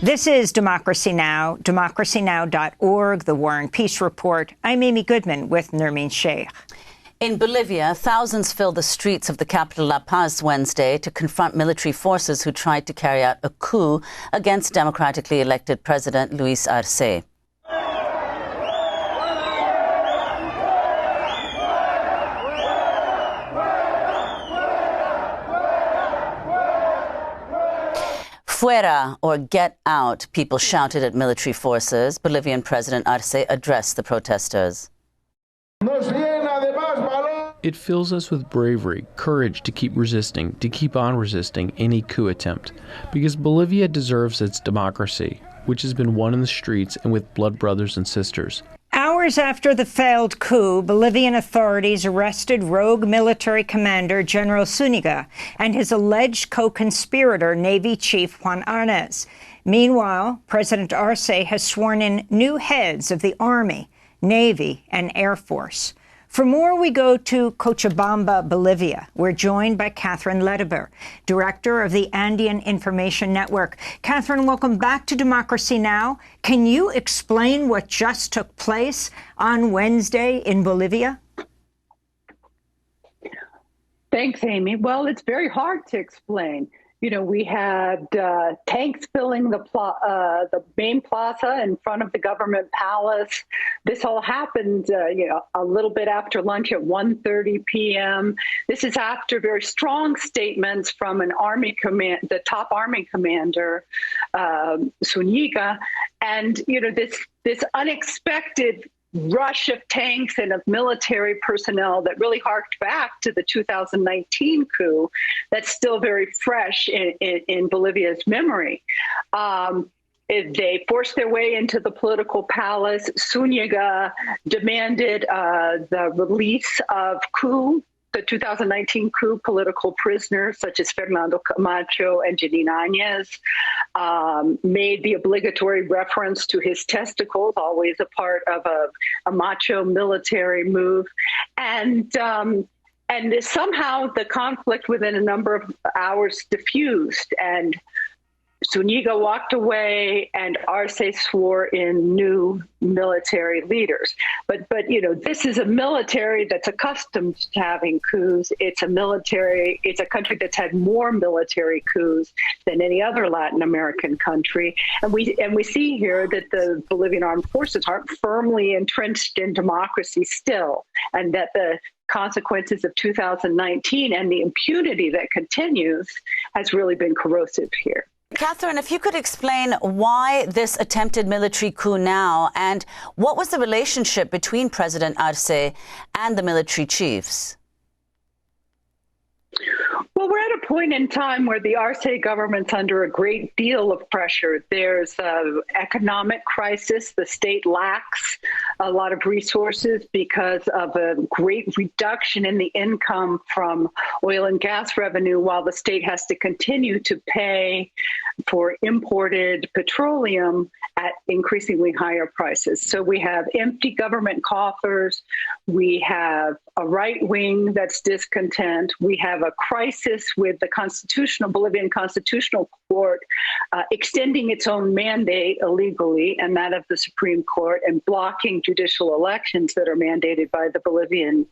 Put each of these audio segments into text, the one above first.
This is Democracy Now!, democracynow.org, The War and Peace Report. I'm Amy Goodman with Nermeen Sheikh. In Bolivia, thousands filled the streets of the capital La Paz Wednesday to confront military forces who tried to carry out a coup against democratically elected President Luis Arce. Fuera, or get out, people shouted at military forces. Bolivian President Arce addressed the protesters. It fills us with bravery, courage to keep resisting, to keep on resisting any coup attempt, because Bolivia deserves its democracy, which has been won in the streets and with blood brothers and sisters. Hours after the failed coup, Bolivian authorities arrested rogue military commander General Zúñiga and his alleged co-conspirator, Navy Chief Juan José. Meanwhile, President Arce has sworn in new heads of the Army, Navy, and Air Force. For more, we go to Cochabamba, Bolivia. We're joined by Kathryn Ledebur, director of the Andean Information Network. Kathryn, welcome back to Democracy Now! Can you explain what just took place on Wednesday in Bolivia? Thanks, Amy. Well, it's very hard to explain. You know, we had tanks filling the main plaza in front of the government palace. This all happened, a little bit after lunch at 1:30 p.m. This is after very strong statements from the top army commander, Zúñiga, and this unexpected rush of tanks and of military personnel that really harked back to the 2019 coup that's still very fresh in Bolivia's memory. They forced their way into the political palace. Zúñiga demanded the release of Coup, the 2019 coup political prisoners, such as Fernando Camacho and Janine Áñez, made the obligatory reference to his testicles, always a part of a macho military move. And somehow the conflict within a number of hours diffused, and Zúñiga walked away, and Arce swore in new military leaders. But this is a military that's accustomed to having coups. It's a country that's had more military coups than any other Latin American country. And we see here that the Bolivian armed forces aren't firmly entrenched in democracy still, and that the consequences of 2019 and the impunity that continues has really been corrosive here. Kathryn, if you could explain why this attempted military coup now, and what was the relationship between President Arce and the military chiefs? Well, we're at a point in time where the Arce government's under a great deal of pressure. There's an economic crisis. The state lacks a lot of resources because of a great reduction in the income from oil and gas revenue, while the state has to continue to pay for imported petroleum at increasingly higher prices. So we have empty government coffers. We have a right wing that's discontent. We have a crisis with the Bolivian Constitutional Court extending its own mandate illegally, and that of the Supreme Court, and blocking judicial elections that are mandated by the Bolivian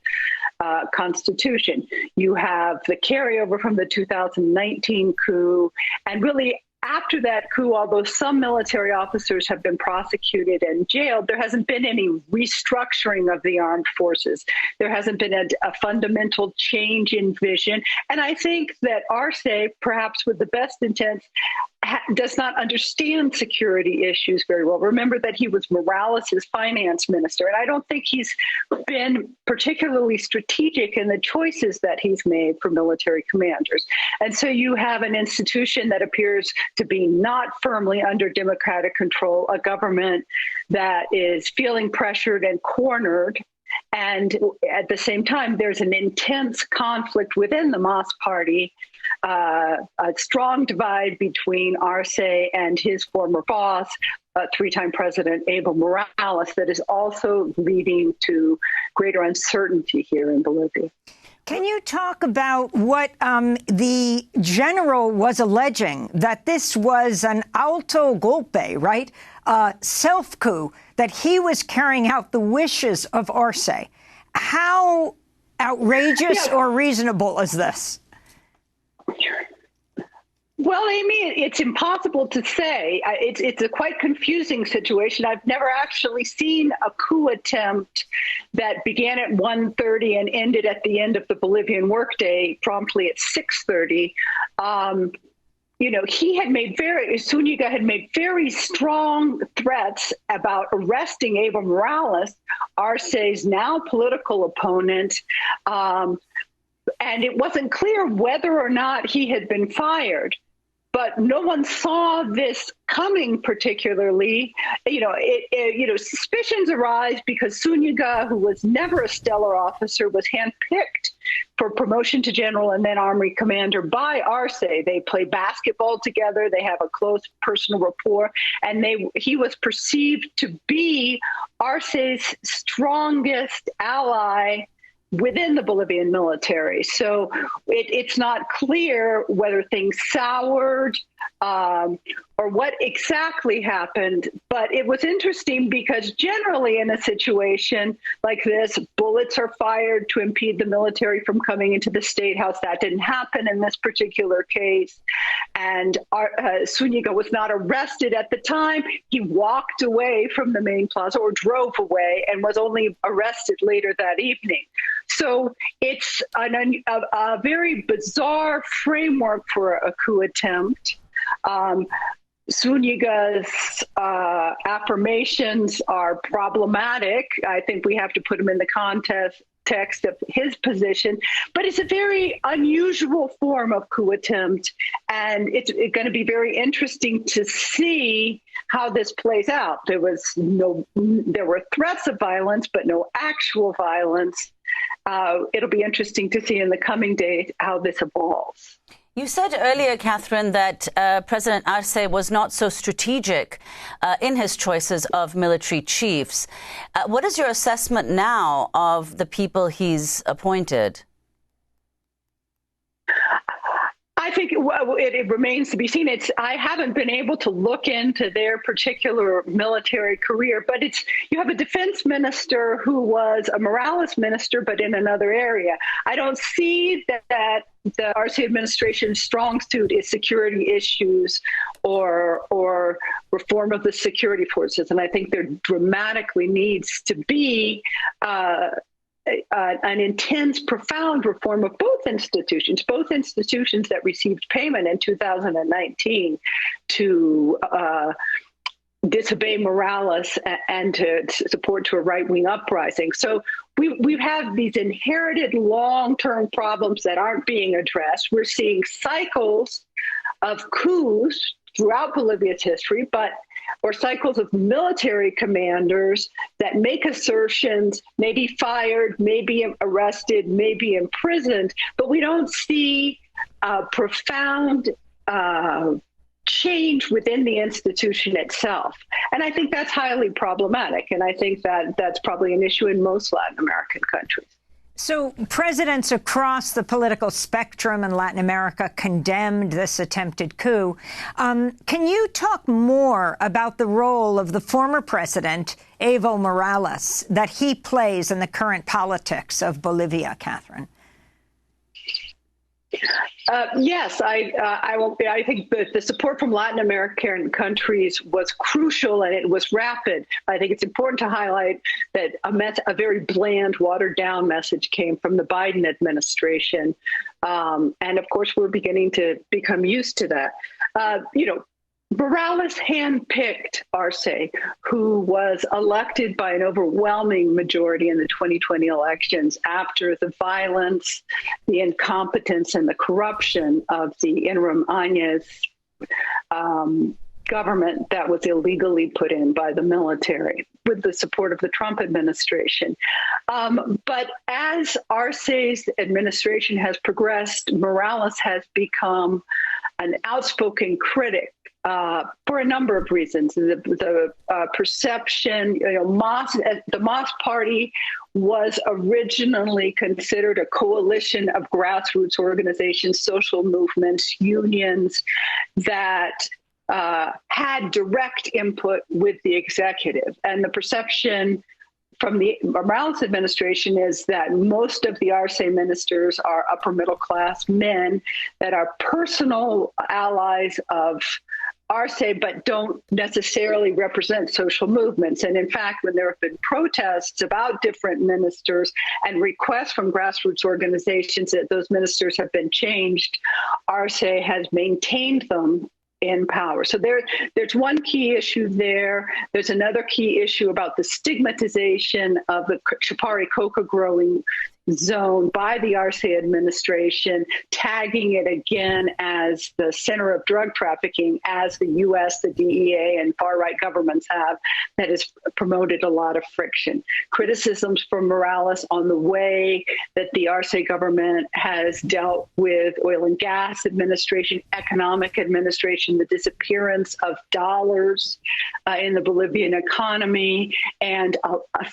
Constitution. You have the carryover from the 2019 coup, and really after that coup, although some military officers have been prosecuted and jailed, there hasn't been any restructuring of the armed forces. There hasn't been a fundamental change in vision. And I think that Arce, perhaps with the best intents, does not understand security issues very well. Remember that he was Morales' finance minister, and I don't think he's been particularly strategic in the choices that he's made for military commanders. And so you have an institution that appears to be not firmly under democratic control, a government that is feeling pressured and cornered. And at the same time, there's an intense conflict within the MAS party, a strong divide between Arce and his former boss, three-time President Evo Morales, that is also leading to greater uncertainty here in Bolivia. Can you talk about what the general was alleging, that this was an alto golpe, right? Self-coup, that he was carrying out the wishes of Arce. How outrageous or reasonable is this? Well, Amy, it's impossible to say. It's a quite confusing situation. I've never actually seen a coup attempt that began at 1:30 and ended at the end of the Bolivian workday promptly at 6:30. Zúñiga had made very strong threats about arresting Evo Morales, Arce's now political opponent. And it wasn't clear whether or not he had been fired. But no one saw this coming particularly. Suspicions arise because Zúñiga, who was never a stellar officer, was handpicked for promotion to general and then army commander by Arce. They play basketball together. They have a close personal rapport. And he was perceived to be Arce's strongest ally within the Bolivian military. So it's not clear whether things soured or what exactly happened. But it was interesting because generally in a situation like this, bullets are fired to impede the military from coming into the State House. That didn't happen in this particular case. And Zúñiga was not arrested at the time. He walked away from the main plaza or drove away and was only arrested later that evening. So it's a very bizarre framework for a coup attempt. Zúñiga's affirmations are problematic. I think we have to put them in the context of his position, but it's a very unusual form of coup attempt, and it's going to be very interesting to see how this plays out. There were threats of violence, but no actual violence. It'll be interesting to see in the coming days how this evolves. You said earlier, Kathryn, that President Arce was not so strategic in his choices of military chiefs. What is your assessment now of the people he's appointed? I think it remains to be seen. I haven't been able to look into their particular military career, but you have a defense minister who was a Morales minister, but in another area. I don't see that the Arce administration's strong suit is security issues or reform of the security forces. And I think there dramatically needs to be an intense, profound reform of both institutions that received payment in 2019 to disobey Morales and to support to a right-wing uprising. So we have these inherited long-term problems that aren't being addressed. We're seeing cycles of coups throughout Bolivia's history, or cycles of military commanders that make assertions, may be fired, may be arrested, may be imprisoned, but we don't see a profound change within the institution itself. And I think that's highly problematic. And I think that that's probably an issue in most Latin American countries. So presidents across the political spectrum in Latin America condemned this attempted coup. Can you talk more about the role of the former president, Evo Morales, that he plays in the current politics of Bolivia, Kathryn? Yes, I think that the support from Latin American countries was crucial and it was rapid. I think it's important to highlight that a very bland, watered-down message came from the Biden administration. And of course, we're beginning to become used to that. Morales handpicked Arce, who was elected by an overwhelming majority in the 2020 elections after the violence, the incompetence, and the corruption of the interim Áñez government that was illegally put in by the military with the support of the Trump administration. But as Arce's administration has progressed, Morales has become an outspoken critic for a number of reasons. The perception, the MAS party was originally considered a coalition of grassroots organizations, social movements, unions that had direct input with the executive. And the perception from the Morales administration is that most of the Arce ministers are upper middle class men that are personal allies of Arce, but don't necessarily represent social movements. And in fact, when there have been protests about different ministers and requests from grassroots organizations that those ministers have been changed, Arce has maintained them in power. So there's one key issue there. There's another key issue about the stigmatization of the Chapare coca growing zone by the Arce administration, tagging it again as the center of drug trafficking, as the U.S., the DEA, and far-right governments have, that has promoted a lot of friction. Criticisms from Morales on the way that the Arce government has dealt with oil and gas administration, economic administration, the disappearance of dollars in the Bolivian economy, and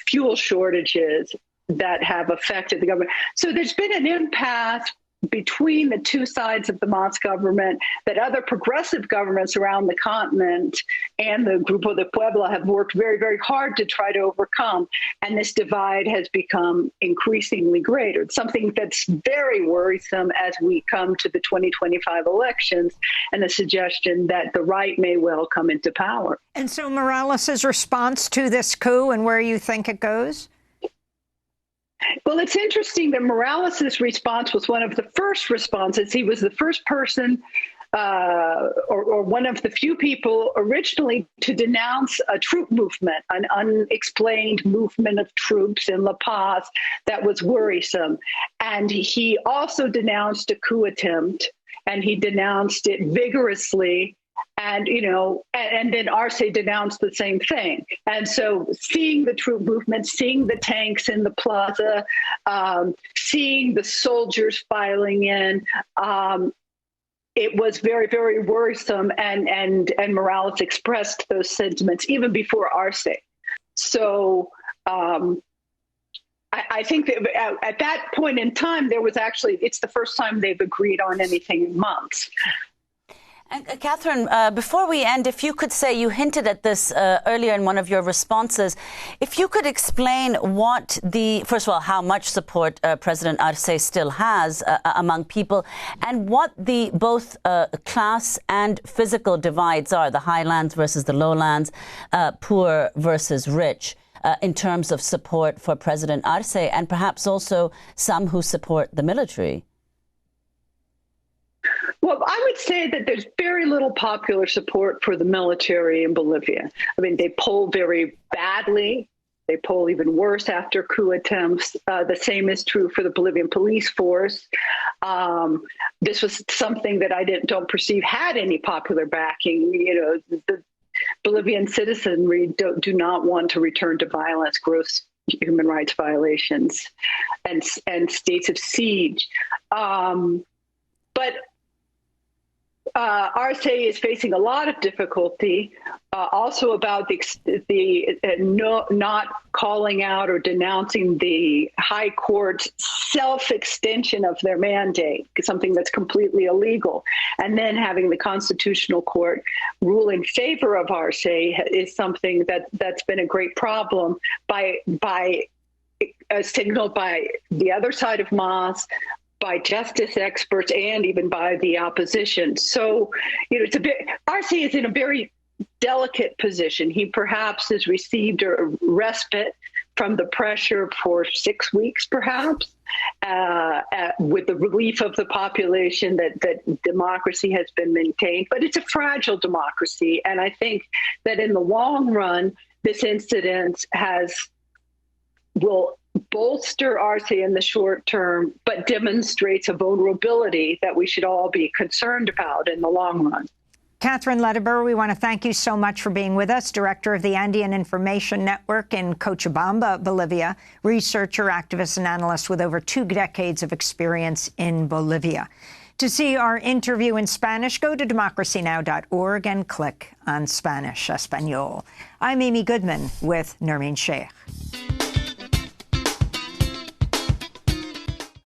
fuel shortages that have affected the government. So there's been an impasse between the two sides of the MAS government that other progressive governments around the continent and the Grupo de Puebla have worked very, very hard to try to overcome. And this divide has become increasingly greater. It's something that's very worrisome as we come to the 2025 elections and the suggestion that the right may well come into power. And so Morales' response to this coup and where you think it goes? Well, it's interesting that Morales' response was one of the first responses. He was the first person or one of the few people originally to denounce a troop movement, an unexplained movement of troops in La Paz that was worrisome. And he also denounced a coup attempt, and he denounced it vigorously. And, and then Arce denounced the same thing. And so seeing the troop movement, seeing the tanks in the plaza, seeing the soldiers filing in, it was very, very worrisome. And Morales expressed those sentiments even before Arce. So I think that at that point in time, it's the first time they've agreed on anything in months. And Kathryn, before we end, if you could say, you hinted at this earlier in one of your responses, if you could explain first of all, how much support President Arce still has among people, and what the both class and physical divides are, the highlands versus the lowlands, poor versus rich, in terms of support for President Arce, and perhaps also some who support the military. Well, I would say that there's very little popular support for the military in Bolivia. I mean, they poll very badly. They poll even worse after coup attempts. The same is true for the Bolivian police force. This was something that I don't perceive had any popular backing. The Bolivian citizenry do not want to return to violence, gross human rights violations, and states of siege. But Arce is facing a lot of difficulty, also about the not calling out or denouncing the High Court's self-extension of their mandate, something that's completely illegal, and then having the Constitutional Court rule in favor of Arce is something that's been a great problem signaled by the other side of MAS, by justice experts, and even by the opposition. So, Arce is in a very delicate position. He perhaps has received a respite from the pressure for 6 weeks, perhaps, with the relief of the population that democracy has been maintained. But it's a fragile democracy. And I think that in the long run, this incident will bolster Arce in the short term, but demonstrates a vulnerability that we should all be concerned about in the long run. Kathryn Ledebur, we want to thank you so much for being with us, director of the Andean Information Network in Cochabamba, Bolivia, researcher, activist, and analyst with over 2 decades of experience in Bolivia. To see our interview in Spanish, go to democracynow.org and click on Spanish Espanol. I'm Amy Goodman with Nermeen Sheikh.